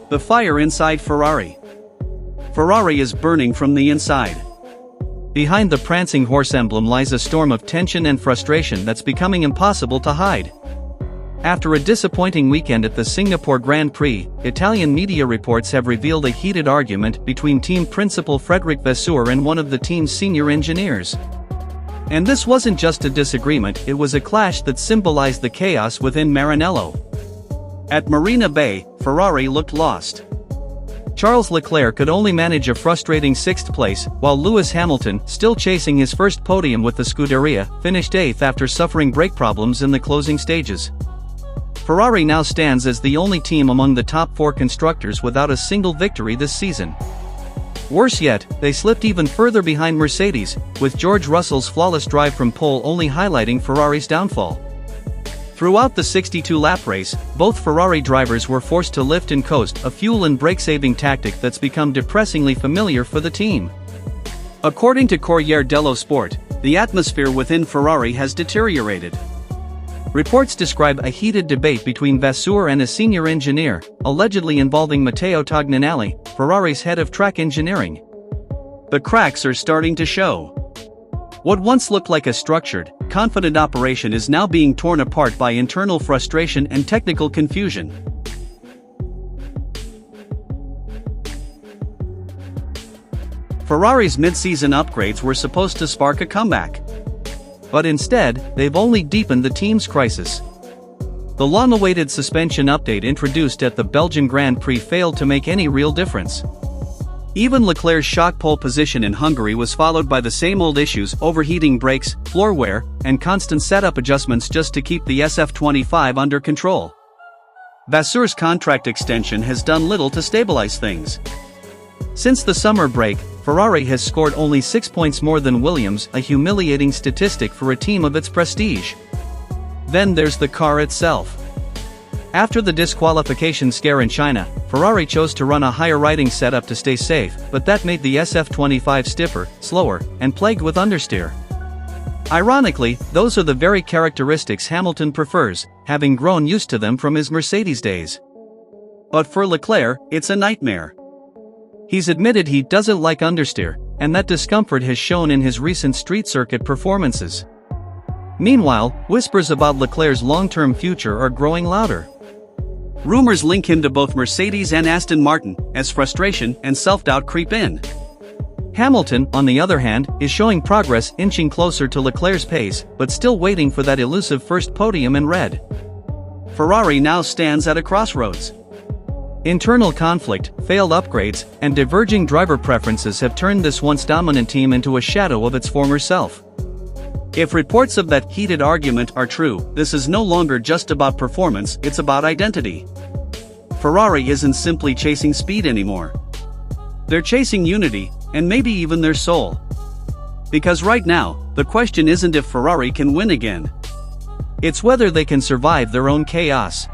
The fire inside Ferrari. Ferrari is burning from the inside. Behind the prancing horse emblem lies a storm of tension and frustration that's becoming impossible to hide. After a disappointing weekend at the Singapore Grand Prix, Italian media reports have revealed a heated argument between team principal Frédéric Vasseur and one of the team's senior engineers. And this wasn't just a disagreement, it was a clash that symbolized the chaos within Maranello. At Marina Bay, Ferrari looked lost. Charles Leclerc could only manage a frustrating 6th place, while Lewis Hamilton, still chasing his first podium with the Scuderia, finished 8th after suffering brake problems in the closing stages. Ferrari now stands as the only team among the top 4 constructors without a single victory this season. Worse yet, they slipped even further behind Mercedes, with George Russell's flawless drive from pole only highlighting Ferrari's downfall. Throughout the 62-lap race, both Ferrari drivers were forced to lift and coast, a fuel and brake-saving tactic that's become depressingly familiar for the team. According to Corriere dello Sport, the atmosphere within Ferrari has deteriorated. Reports describe a heated debate between Vasseur and a senior engineer, allegedly involving Matteo Tognanelli, Ferrari's head of track engineering. The cracks are starting to show. What once looked like a structured, confident operation is now being torn apart by internal frustration and technical confusion. Ferrari's mid-season upgrades were supposed to spark a comeback. But instead, they've only deepened the team's crisis. The long-awaited suspension update introduced at the Belgian Grand Prix failed to make any real difference. Even Leclerc's shock pole position in Hungary was followed by the same old issues: overheating brakes, floor wear, and constant setup adjustments just to keep the SF25 under control. Vasseur's contract extension has done little to stabilize things. Since the summer break, Ferrari has scored only 6 points more than Williams, a humiliating statistic for a team of its prestige. Then there's the car itself. After the disqualification scare in China, Ferrari chose to run a higher riding setup to stay safe, but that made the SF25 stiffer, slower, and plagued with understeer. Ironically, those are the very characteristics Hamilton prefers, having grown used to them from his Mercedes days. But for Leclerc, it's a nightmare. He's admitted he doesn't like understeer, and that discomfort has shown in his recent street circuit performances. Meanwhile, whispers about Leclerc's long-term future are growing louder. Rumors link him to both Mercedes and Aston Martin, as frustration and self-doubt creep in. Hamilton, on the other hand, is showing progress, inching closer to Leclerc's pace, but still waiting for that elusive first podium in red. Ferrari now stands at a crossroads. Internal conflict, failed upgrades, and diverging driver preferences have turned this once dominant team into a shadow of its former self. If reports of that heated argument are true, this is no longer just about performance, it's about identity. Ferrari isn't simply chasing speed anymore. They're chasing unity, and maybe even their soul. Because right now, the question isn't if Ferrari can win again. It's whether they can survive their own chaos.